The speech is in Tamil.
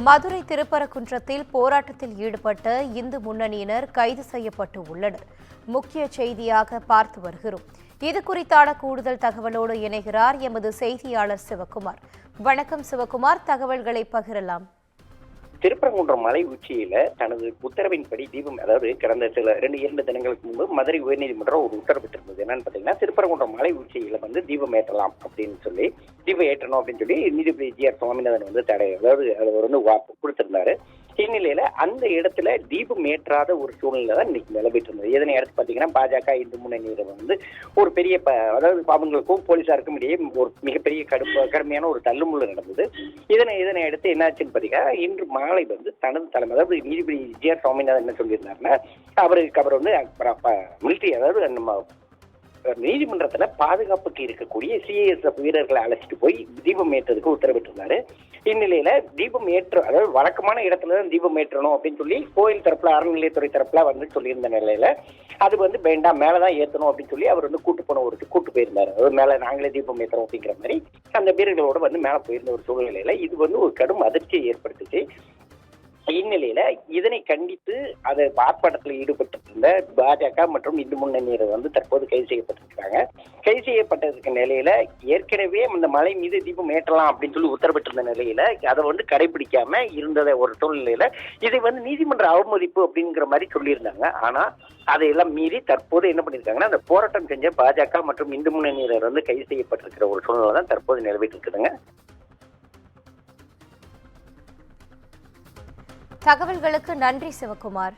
மதுரை திருப்பரங்குன்றத்தில் போராட்டத்தில் ஈடுபட்ட இந்து முன்னணியினர் கைது செய்யப்பட்டு உள்ளனர். முக்கிய செய்தியாக பார்த்து வருகிறோம். இது குறித்தான கூடுதல் தகவலோடு இணைகிறார் எமது செய்தியாளர் சிவகுமார். வணக்கம் சிவகுமார், தகவல்களை பகிரலாம். திருப்பரங்குன்றம் மலை உச்சியில தனது உத்தரவின்படி தீபம், அதாவது கடந்த இரண்டு தினங்களுக்கு முன்பு மதுரை உயர்நீதிமன்றம் ஒரு உத்தரவிட்டிருந்தது. என்னன்னு பாத்தீங்கன்னா, திருப்பரங்குன்றம் மலை உச்சியில தீபம் ஏற்றலாம் அப்படின்னு சொல்லி, தீபம் ஏற்றணும் அப்படின்னு சொல்லி நீதிபதி ஜி.ஆர். சுவாமிநாதன் தடை, அதாவது அவர் கொடுத்திருந்தாரு. இந்நிலையில அந்த இடத்துல தீபம் ஏற்றாத ஒரு சூழ்நிலை தான் இன்னைக்கு நிலவிட்டு இருந்தது. இதனை அடுத்து பாத்தீங்கன்னா, பாஜக இந்து முன்னணி ஒரு பெரிய அதாவது பாவங்களுக்கும் போலீசாருக்கும் இடையே ஒரு மிகப்பெரிய கடுமையான ஒரு தள்ளுமுள்ளு நடந்தது. இதனை அடுத்து என்னாச்சுன்னு பாத்தீங்கன்னா, இன்று மாலை தனது தலைமை, அதாவது நீதிபதி ஜி.ஆர். சுவாமிநாதன் என்ன சொல்லியிருந்தாருன்னா, அவர் மிலிட்டரி, அதாவது நம்ம நீதிமன்றத்துல பாதுகாப்புக்கு இருக்கக்கூடிய சிஐஎஸ்எஃப் வீரர்களை அழைச்சிட்டு போய் தீபம் ஏற்றதுக்கு உத்தரவிட்டிருந்தாரு. இந்நிலையில தீபம் அதாவது வழக்கமான இடத்துலதான் தீபம் ஏற்றணும் அப்படின்னு சொல்லி கோயில் தரப்புல, அறநிலையத்துறை தரப்புல சொல்லியிருந்த நிலையில அது வேண்டாம், மேலதான் ஏற்றணும் அப்படின்னு சொல்லி அவர் கூட்டு போயிருந்தாரு. அதாவது மேல நாங்களே தீபம் ஏற்றணும் அப்படிங்கிற மாதிரி அந்த வீரர்களோட மேல போயிருந்த ஒரு சூழ்நிலையில இது ஒரு கடும் அதிர்ச்சியை ஏற்படுத்துச்சு. இந்நிலையில இதனை கண்டித்து அதை ஆர்ப்பாட்டத்தில் ஈடுபட்டு இருந்த பாஜக மற்றும் இந்து முன்னணியினர் தற்போது கைது செய்யப்பட்டிருக்கிறாங்க. கைது செய்யப்பட்டதுக்கு நிலையில ஏற்கனவே அந்த மலை மீது தீபம் ஏற்றலாம் அப்படின்னு சொல்லி உத்தரவிட்டிருந்த நிலையில அதை கடைபிடிக்காம இருந்த ஒரு சூழ்நிலையில இதை நீதிமன்ற அவமதிப்பு அப்படிங்கிற மாதிரி சொல்லியிருந்தாங்க. ஆனா அதையெல்லாம் மீறி தற்போது என்ன பண்ணிருக்காங்கன்னா, அந்த போராட்டம் செஞ்ச பாஜக மற்றும் இந்து முன்னணியினர் கைது செய்யப்பட்டிருக்கிற ஒரு சூழ்நிலை தான் தற்போது நிலவிட்டு இருக்குதுங்க. தகவல்களுக்கு நன்றி சிவகுமார்.